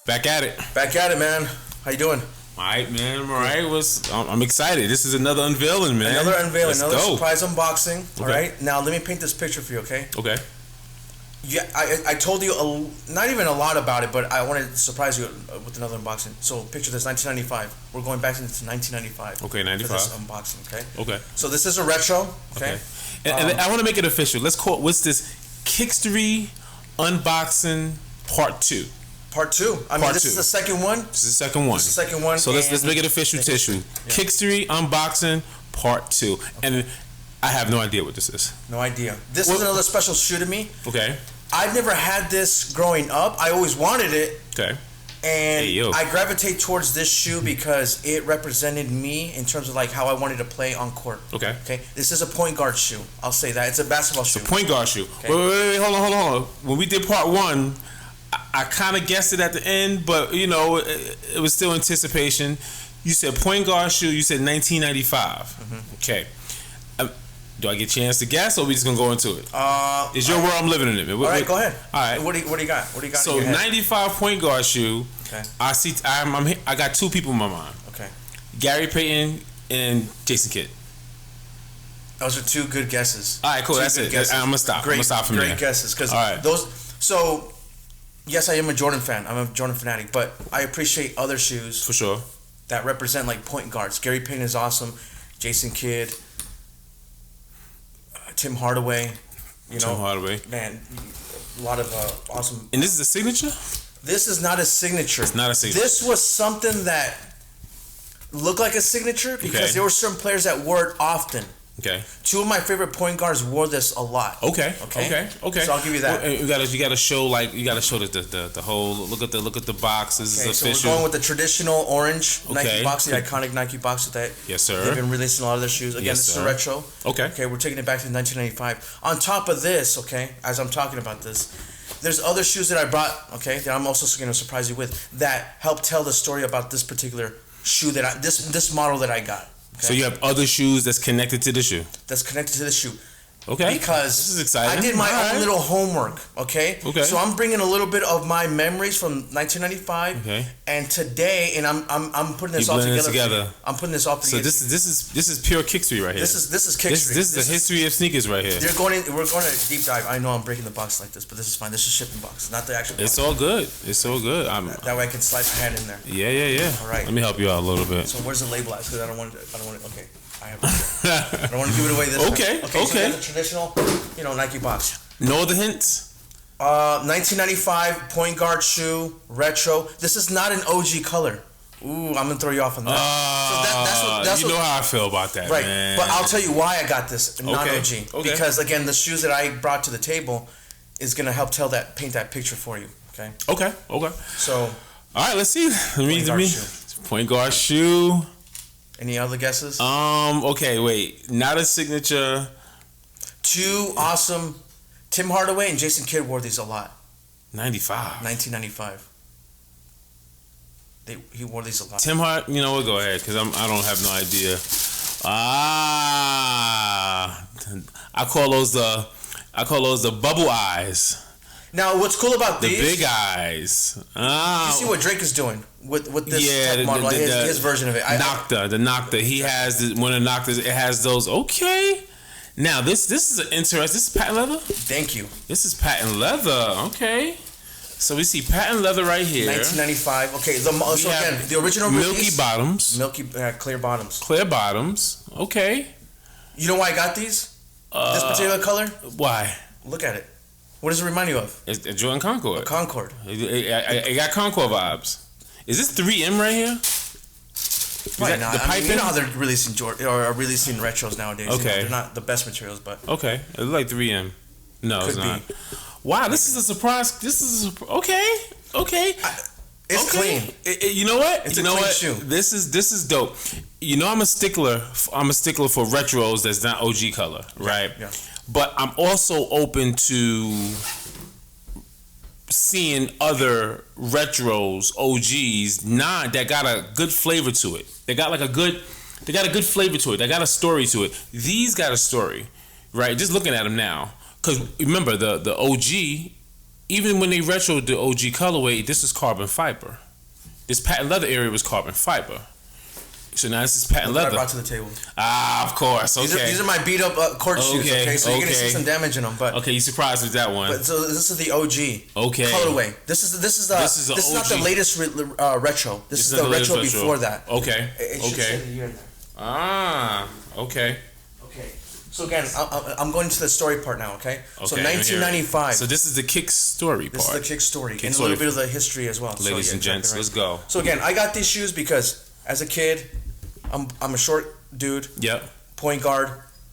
Back at it. Back at it, man. How you doing? All right, man. I'm all right. I'm excited. This is another unveiling, man. Another unveiling. Let's another go. surprise unboxing. Okay. All right. Now let me paint this picture for you, okay? Okay. Yeah, I told you not even a lot about it, but I wanted to surprise you with another unboxing. So picture this, 1995. We're going back into 1995. Okay, 95. For this unboxing, okay? Okay. So this is a retro, okay? And I want to make it official. Let's call it, what's this? Kickstory unboxing part 2. Part 2. I mean, this is the second one. This is the second one. This is the second one. So let's make it official tissue. Yeah. Kickstory unboxing part 2. And I have no idea what this is. No idea. This is another special shoe to me. Okay. I've never had this growing up. I always wanted it. Okay. And I gravitate towards this shoe because it represented me in terms of like how I wanted to play on court. Okay. Okay. This is a point guard shoe. I'll say that. It's a basketball shoe. It's a point guard shoe. Okay. Wait, hold on. When we did part 1, I kind of guessed it at the end, but you know, it was still anticipation. You said point guard shoe. You said 1995. Mm-hmm. Okay. Do I get a chance to guess, or are we just gonna go into it? It's your world. I'm living in it. All right, go ahead. All right. What do you got? What do you got? So 95 point guard shoe. Okay. I got 2 people in my mind. Okay. Gary Payton and Jason Kidd. Those are 2 good guesses. All right, cool. That's it. I'm gonna stop. I'm gonna stop from there. Great guesses, because right. those. So, yes, I am a Jordan fan. I'm a Jordan fanatic, but I appreciate other shoes for sure that represent like point guards. Gary Payton is awesome. Jason Kidd. Tim Hardaway, man, a lot of awesome. And this is a signature? This is not a signature. It's not a signature. This was something that looked like a signature because there were certain players that wore it often. Okay. 2 of my favorite point guards wore this a lot. Okay. So I'll give you that. Well, you gotta show the whole look at the box. This is official. So we're going with the traditional orange Nike box, the iconic Nike box with that. Yes, sir. They've been releasing a lot of their shoes. Again, this is a retro. Okay, we're taking it back to 1995. On top of this, as I'm talking about this, there's other shoes that I brought, that I'm also going to surprise you with that help tell the story about this particular shoe this model that I got. Okay? So you have other shoes that's connected to the shoe. That's connected to the shoe. Okay. Because this is exciting. I did my own little homework. Okay. So I'm bringing a little bit of my memories from 1995. Okay. And today, and I'm putting this all together. I'm putting this all together. So this is pure Kickstory right here. This is Kickstory. This is the history of sneakers right here. We're going to deep dive. I know I'm breaking the box like this, but this is fine. This is shipping box, not the actual box. It's all good. It's all good. That way I can slide my hand in there. Yeah. All right. Let me help you out a little bit. So where's the label at? Because I don't want it. Okay. I don't want to give it away this time. Okay. So the traditional, Nike box. No other hints? 1995 point guard shoe, retro. This is not an OG color. Ooh, I'm gonna throw you off on that. That's you know how I feel about that, right? Man. But I'll tell you why I got this non-OG. Okay. Because again, the shoes that I brought to the table is gonna help paint that picture for you. Okay. Okay. So. All right, let's see. Let me. Point guard shoe. Any other guesses? Okay, wait. Not a signature. 2 awesome. Tim Hardaway and Jason Kidd wore these a lot. 1995. He wore these a lot. Tim Hart, you know what? Go ahead, because I don't have no idea. I call those the bubble eyes. Now, what's cool about the these? Big eyes. You see what Drake is doing with this type model, his version of it. The Nocta. He has one of the Noctas. It has those. Okay. Now this is an interesting. This is patent leather. Thank you. This is patent leather. Okay. So we see patent leather right here. 1995. Okay. Again, the original milky bottoms. Clear bottoms. Clear bottoms. Okay. You know why I got these? This particular color. Why? Look at it. What does it remind you of? It's a Jordan Concord. A Concord. It got Concord vibes. Is this 3M right here? Right now, you know how they're releasing releasing retros nowadays. Okay. They're not the best materials, but okay. It looks like 3M. No, it's not. Wow, this is a surprise. Okay. It's clean. You know what? It's a clean shoe. This is dope. You know, I'm a stickler for retros that's not OG color, right? Yeah. But I'm also open to seeing other retros, OGs, that got a good flavor to it. They got a good flavor to it. They got a story to it. These got a story, right? Just looking at them now, because remember the OG even when they retroed the OG colorway, this is carbon fiber. This patent leather area was carbon fiber. So now this is patent leather. I brought to the table. Of course. Okay. These are my beat up court shoes. Okay, so you're gonna see some damage in them. But okay, you surprised with that one. But so this is the OG. Okay. Colorway. This is not the latest retro. This is the retro before that. Okay. It should say the year in there. Okay. Okay. So again, I'm going to the story part now. Okay. So 1995. So this is the Kickstory part. This is the Kickstory and a little bit of the history as well. Ladies and gents, let's go. So again, I got these shoes because as a kid, I'm a short dude. Yep. Point guard.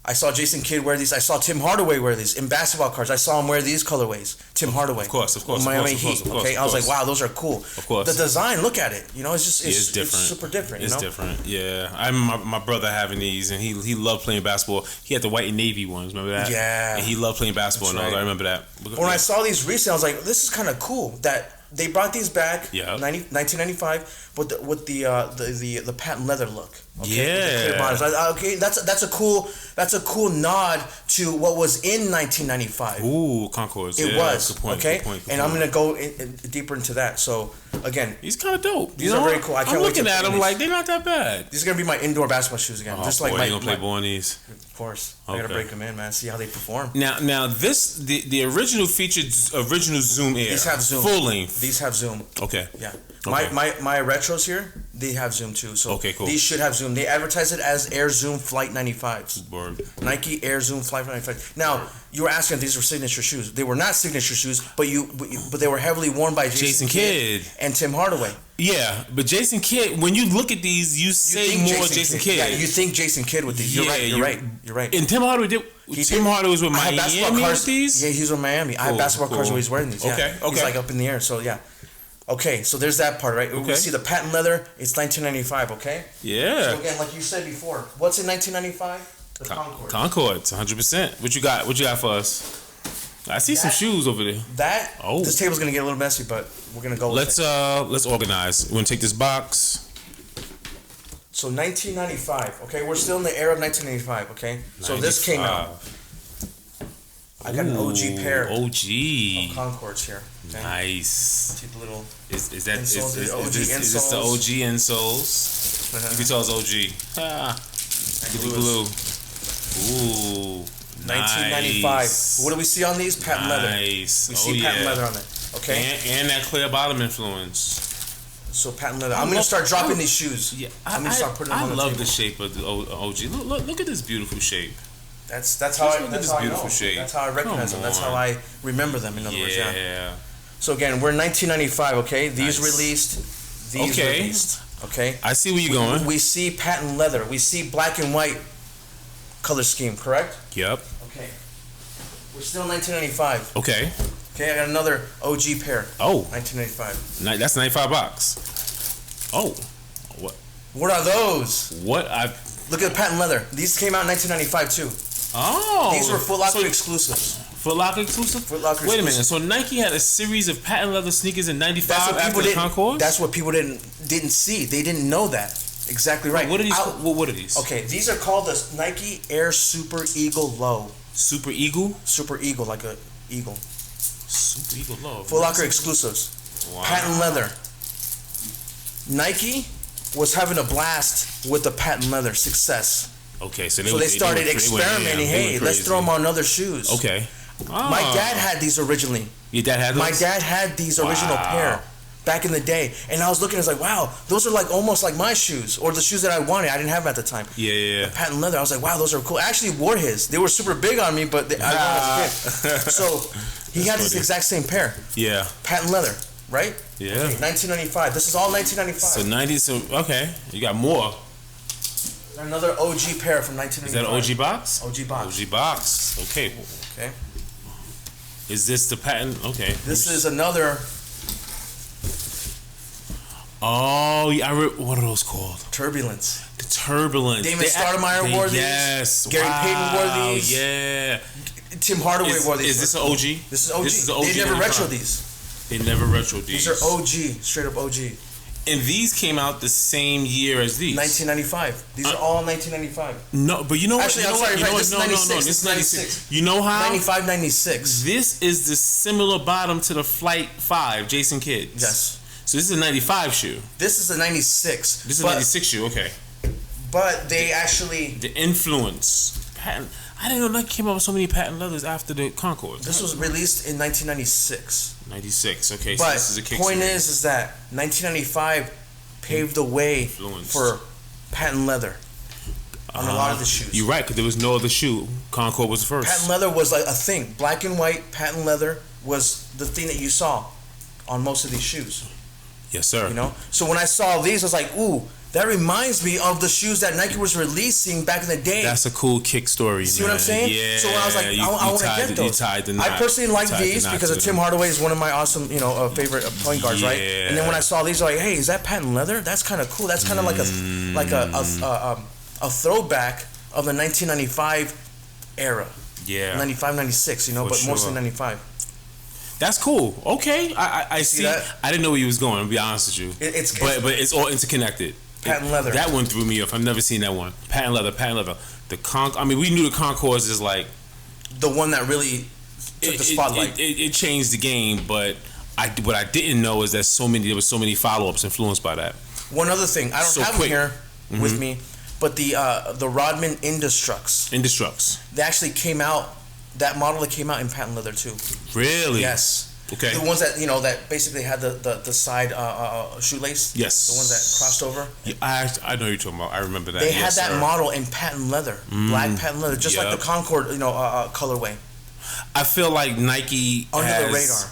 I saw Jason Kidd wear these. I saw Tim Hardaway wear these in basketball cards. I saw him wear these colorways. Tim Hardaway. Of course. Miami Heat. Okay, I was like, wow, those are cool. Of course. The design, look at it. You know, it's just it's different. It's super different. It's different. Yeah, I remember my brother having these, and he loved playing basketball. He had the white and navy ones. Remember that? Yeah. And he loved playing basketball. Right. I remember that. When I saw these recently, I was like, this is kind of cool that they brought these back. Yeah. 1995 with the patent leather look. Okay, yeah. Okay, that's a cool nod to what was in 1995. Ooh, Concords. It was. Good point, okay. Good point. And I'm gonna go deeper into that. So again, he's kind of dope. These are very cool. I can't I'm wait looking at them like they're not that bad. These are gonna be my indoor basketball shoes again. Just like you gonna play ball in these? Of course. I gotta break them in, man. See how they perform. Now this the original featured original Zoom Air. These have Zoom. Full length. These have Zoom. Okay. Yeah. Okay. My retros here, they have Zoom too. So okay, cool. These should have Zoom. They advertise it as Air Zoom Flight 95s. Word. Nike Air Zoom Flight 95. Now you were asking if these were signature shoes. They were not signature shoes, but they were heavily worn by Jason Kidd and Tim Hardaway. Yeah, but Jason Kidd, when you look at these, you say more Jason Kidd. Yeah, you think Jason Kidd with these. You're right. And Tim Hardaway Tim Hardaway was with Miami with these? Yeah, he's with Miami. I have basketball cards where he's wearing these. Yeah. Okay. He's like up in the air, so yeah. Okay, so there's that part, right? We see the patent leather. It's 1995, okay? Yeah. So again, like you said before, what's in 1995? The Concords. Concords, 100%. What you got? What you got for us? I see some shoes over there. This table's gonna get a little messy, but we're gonna go. Let's organize. We're gonna take this box. So 1995. Okay, we're still in the era of 1995. Okay, so this came out. I got an OG pair. Of Concords here. Okay? Nice. Take a little. Is this the OG insoles? You can tell it's OG. Blue. Ooh. 1995. Nice. What do we see on these? Patent leather. Nice. We see patent leather on it. Okay. And that clear bottom influence. So patent leather. I'm gonna start dropping these shoes. Yeah. I'm gonna start putting them on the table. I love the shape of the OG. Look at this beautiful shape. That's how I know. Shape. That's how I recognize them. That's how I remember them. In other words, yeah. So again, we're in 1995. Okay. These released. Released. Okay. I see where you're going. We see patent leather. We see black and white color scheme, correct? Yep. Okay. We're still in 1995. Okay. Okay, I got another OG pair. Oh. 1995. That's 95 bucks. Oh. What are those? Look at the patent leather. These came out in 1995 too. Oh. These were Foot Locker exclusives. Foot Locker exclusive? Wait a minute. So Nike had a series of patent leather sneakers in 95 after the Concords? That's what people didn't see. They didn't know that. Exactly right. What are these? What are these? Okay, these are called the Nike Air Super Eagle Low. Super Eagle? Super Eagle, like a eagle. Super Eagle Low. Foot Locker exclusives. Wow. Patent leather. Nike was having a blast with the patent leather success. Okay, so they started experimenting. Hey, let's throw them on other shoes. Okay. My dad had these originally. Your dad had those? My dad had these original pair back in the day, and I was looking. I was like, wow, those are like almost like my shoes, or the shoes that I wanted. I didn't have them at the time. Yeah. The patent leather. I was like, wow, those are cool. I actually wore his. They were super big on me, but I wanted as a kid. So he had this exact same pair. Yeah. Patent leather, right? Yeah. Okay, 1995. This is all 1995. So 90s. So okay, you got more. Another OG pair from 1995. Is that an OG box? OG box. OG box. Okay. Okay. Is this the patent? Okay. This is another. Oh, yeah. What are those called? Turbulence. The Turbulence. Damon Stoudemire wore these. Yes. Gary Payton wore these. Yeah. Tim Hardaway wore these. Is this an OG? This is OG. They never retro these. They never retro these. These are OG. Straight up OG. And these came out the same year as these. 1995. These are all 1995. No, but you know what? Actually, I'm sorry. This is 96. This is 96. You know how? 95, 96. This is the similar bottom to the Flight 5 Jason Kids. Yes. So this is a 95 shoe. This is a 96. This is a 96 shoe, okay. But they actually... The influence. Patent. I didn't know Nike came out with so many patent leathers after the Concords. This was released in 1996. 96, okay. But so this is a Kickstory. Point is that 1995 paved the way for patent leather on a lot of the shoes. You're right, because there was no other shoe. Concord was the first. Patent leather was like a thing. Black and white patent leather was the thing that you saw on most of these shoes. Yes, sir. You know? So when I saw these, I was like, ooh, that reminds me of the shoes that Nike was releasing back in the day. That's a cool kick story. See what I'm saying? Yeah. So I was like, I want to get those. I personally like these because of Tim Hardaway is one of my awesome, favorite point guards, right? And then when I saw these, I was like, hey, is that patent leather? That's kind of cool. That's kind of like a throwback of the 1995 era. Yeah. 95, 96, but mostly 95. That's cool. Okay, I see. That? I didn't know where you was going. To be honest with you, but it's all interconnected. Patent leather. That one threw me off. I've never seen that one. Patent leather. I mean, we knew the Concords is like the one that really took the spotlight. It changed the game, but what I didn't know is that there was so many follow-ups influenced by that. One other thing, I don't have them here with me, but the Rodman Indestructs. They actually came out. That model that came out in patent leather too. Really? Yes. Okay. The ones that that basically had the side shoelace. Yes. The ones that crossed over. Yeah, I know you're talking about. I remember that. They had that model in patent leather, black patent leather, just like the Concord, colorway. I feel like Nike under the radar.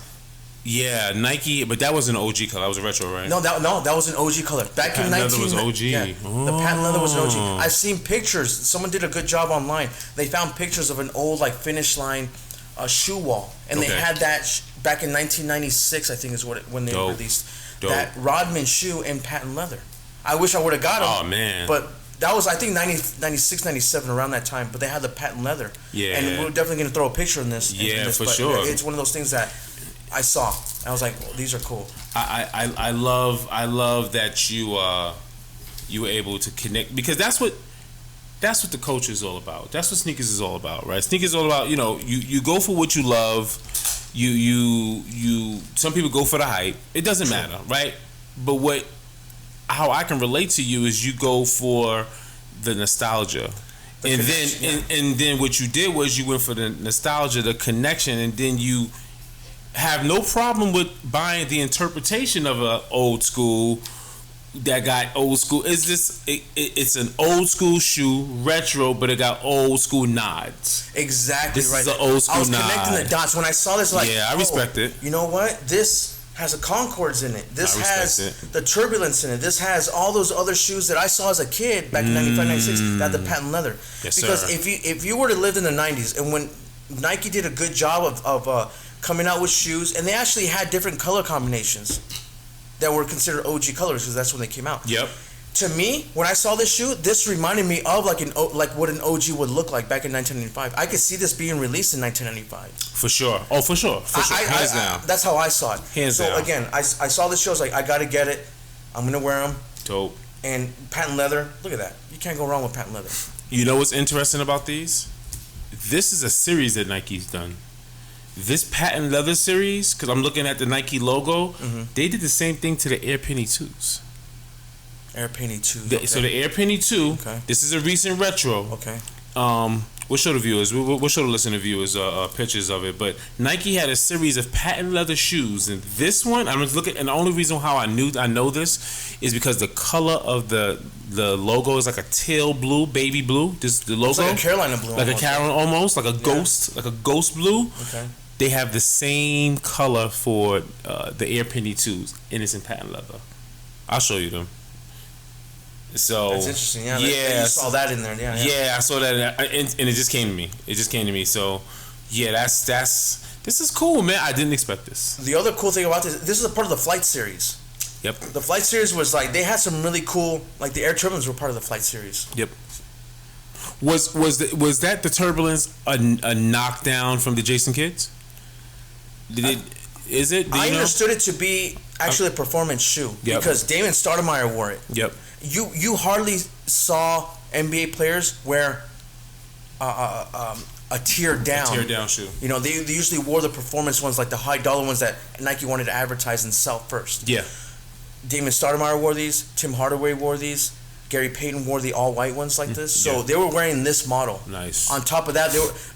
Yeah, Nike, but that wasn't an OG color. That was a retro, right? No, that was an OG color. Back in 19... leather was OG. Yeah, the patent leather was an OG. I've seen pictures. Someone did a good job online. They found pictures of an old Finish Line shoe wall, and they had that back in 1996. I think is when they released that Rodman shoe in patent leather. I wish I would have got them. Oh man! But that was, I think, 96, 97, around that time. But they had the patent leather. Yeah. And we're definitely going to throw a picture in this. Yeah, for sure. It's one of those things that I saw. I was like, well, these are cool. I love that you were able to connect, because that's what the culture is all about. That's what sneakers is all about, right? Sneakers is all about, you go for what you love. You some people go for the hype. It doesn't matter, right? But how I can relate to you is you go for the nostalgia. And then what you did was you went for the nostalgia, the connection, and then you have no problem with buying the interpretation of a old school that got old school. It's an old school shoe, retro, but it got old school nods. Exactly. This is an old school nod. I was connecting the dots when I saw this. I respect it. You know what? This has a Concords in it. This has the Turbulence in it. This has all those other shoes that I saw as a kid back in 95, 96 that had the patent leather. Yes, because sir. if you were to live in the 90s, and when Nike did a good job of coming out with shoes, and they actually had different color combinations that were considered OG colors because that's when they came out. Yep. To me, when I saw this shoe, this reminded me of like what an OG would look like back in 1995. I could see this being released in 1995. For sure. Oh, for sure. Hands down. That's how I saw it. Hands down. So again, I saw this show. I was like, I got to get it. I'm gonna wear them. Dope. And patent leather. Look at that. You can't go wrong with patent leather. You know what's interesting about these? This is a series that Nike's done. This patent leather series, because I'm looking at the Nike logo, they did the same thing to the Air Penny 2s. Air Penny 2s. Okay. So the Air Penny 2, this is a recent retro. Okay. We'll show the viewers, we'll show the listener viewers pictures of it. But Nike had a series of patent leather shoes, and this one, I'm just looking, and the only reason how I know this is because the color of the logo is like a teal blue, baby blue. The logo, it's like a Carolina blue, like almost like a ghost, like a ghost blue. Okay. They have the same color for the Air Penny 2s, and it's in patent leather. I'll show you them. So that's interesting. Yeah, you saw that in there. Yeah, I saw that, and it just came to me. So, yeah, this is cool, man. I didn't expect this. The other cool thing about this is a part of the Flight series. Yep. The Flight series was like they had some really cool, like the Air Turbulence were part of the Flight series. Yep. Was that the Turbulence a knockdown from the Jason Kids? Is it? I understood it to be actually a performance shoe because Damon Stoudemire wore it. Yep. You hardly saw NBA players wear a tier down. A tear down shoe. You know, they usually wore the performance ones, like the high dollar ones that Nike wanted to advertise and sell first. Yeah. Damon Stoudemire wore these. Tim Hardaway wore these. Gary Payton wore the all white ones like this. So they were wearing this model. Nice. On top of that,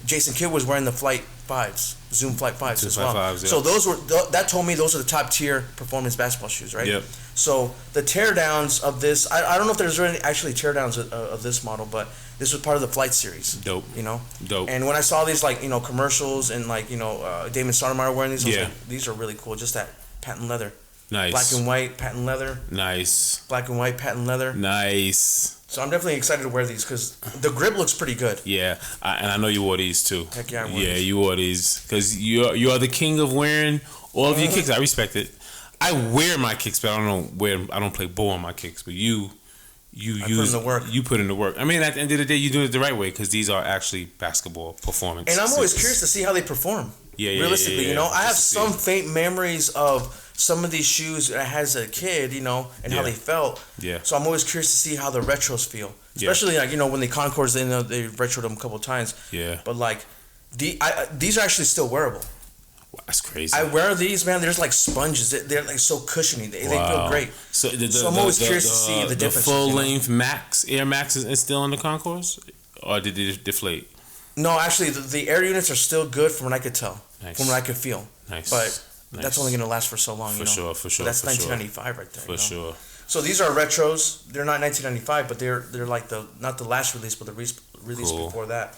Jason Kidd was wearing the Flight 5s, Zoom Flight 5s as well. 5s, yeah. So that told me those are the top tier performance basketball shoes, right? Yep. So the teardowns of this, I don't know if there's really actually teardowns of this model, but this was part of the Flight series. Dope. You know? Dope. And when I saw these, like, you know, commercials and, like, you know, Damon Stoudemire wearing these, I was like, these are really cool. Just that patent leather. Nice. Black and white patent leather. Nice. Black and white patent leather. Nice. So I'm definitely excited to wear these because the grip looks pretty good. Yeah, and I know you wore these too. Heck yeah, I wore these. these. You wore these because you are the king of wearing all of your kicks. I respect it. I wear my kicks, but I don't play ball on my kicks. But you put in the work. You put in the work. I mean, at the end of the day, you do it the right way because these are actually basketball performance. And I'm always curious to see how they perform. Realistically, you know, I have some faint memories of some of these shoes as a kid, you know, and how they felt. Yeah. So I'm always curious to see how the retros feel, especially like, you know, when the Concords, they retroed them a couple of times. Yeah. But like, these are actually still wearable. Wow, that's crazy. I wear these, man. There's like sponges. They're like so cushiony. They feel great. So, I'm always curious to see the difference. The full length Max Air Max is still in the Concourse, or did it deflate? No, actually, the air units are still good from what I could tell, from what I could feel. Nice. But that's only going to last for so long. For sure. But that's 1995 right there. For sure. So these are retros. They're not 1995, but they're like not the last release, but the release before that.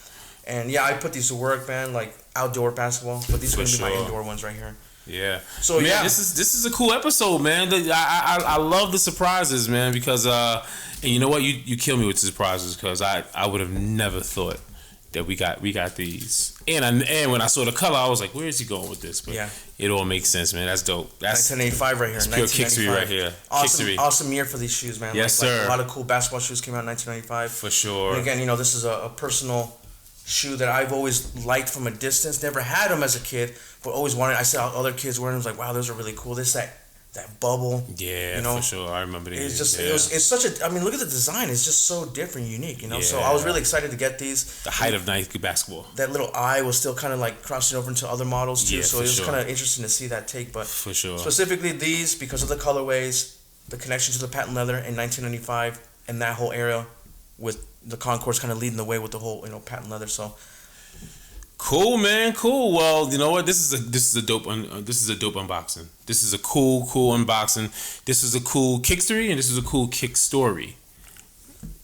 And yeah, I put these to work, man, like outdoor basketball. But these are going to be my indoor ones right here. Yeah. So man, this is a cool episode, man. I love the surprises, man, because and you know what, you kill me with the surprises because I would have never thought that we got these. And when I saw the color, I was like, where is he going with this? But it all makes sense, man. That's dope. That's 1985 right here. That's pure Kickstory right here. Awesome year for these shoes, man. Yes, sir. A lot of cool basketball shoes came out in 1995. For sure. And again, you know, this is a personal shoe that I've always liked from a distance. Never had them as a kid, but always wanted. I saw other kids wearing them. I was like, wow, those are really cool. This that bubble. Yeah, you know? For sure. I remember these. It's just it's such a. I mean, look at the design. It's just so different, unique. You know. Yeah. So I was really excited to get these. The height of Nike basketball. That little eye was still kind of like crossing over into other models too. So it was kind of interesting to see that take. But for sure, specifically these because of the colorways, the connection to the patent leather in 1995, and that whole era with the Concourse kind of leading the way with the whole patent leather. So. Cool, man. Cool. Well, you know what? This is a dope unboxing. This is a cool unboxing. This is a cool Kickstory, and this is a cool Kickstory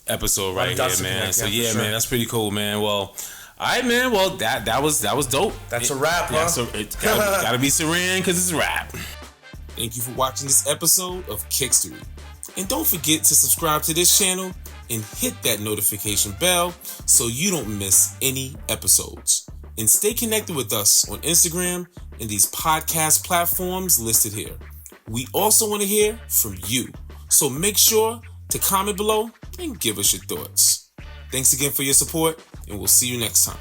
episode right here, man. So yeah, man, that's pretty cool, man. Well, all right, man. Well, that was dope. That's a wrap, huh? So it's gotta be Saran because it's a wrap. Thank you for watching this episode of Kickstory, and don't forget to subscribe to this channel and hit that notification bell so you don't miss any episodes. And stay connected with us on Instagram and these podcast platforms listed here. We also want to hear from you. So make sure to comment below and give us your thoughts. Thanks again for your support, and we'll see you next time.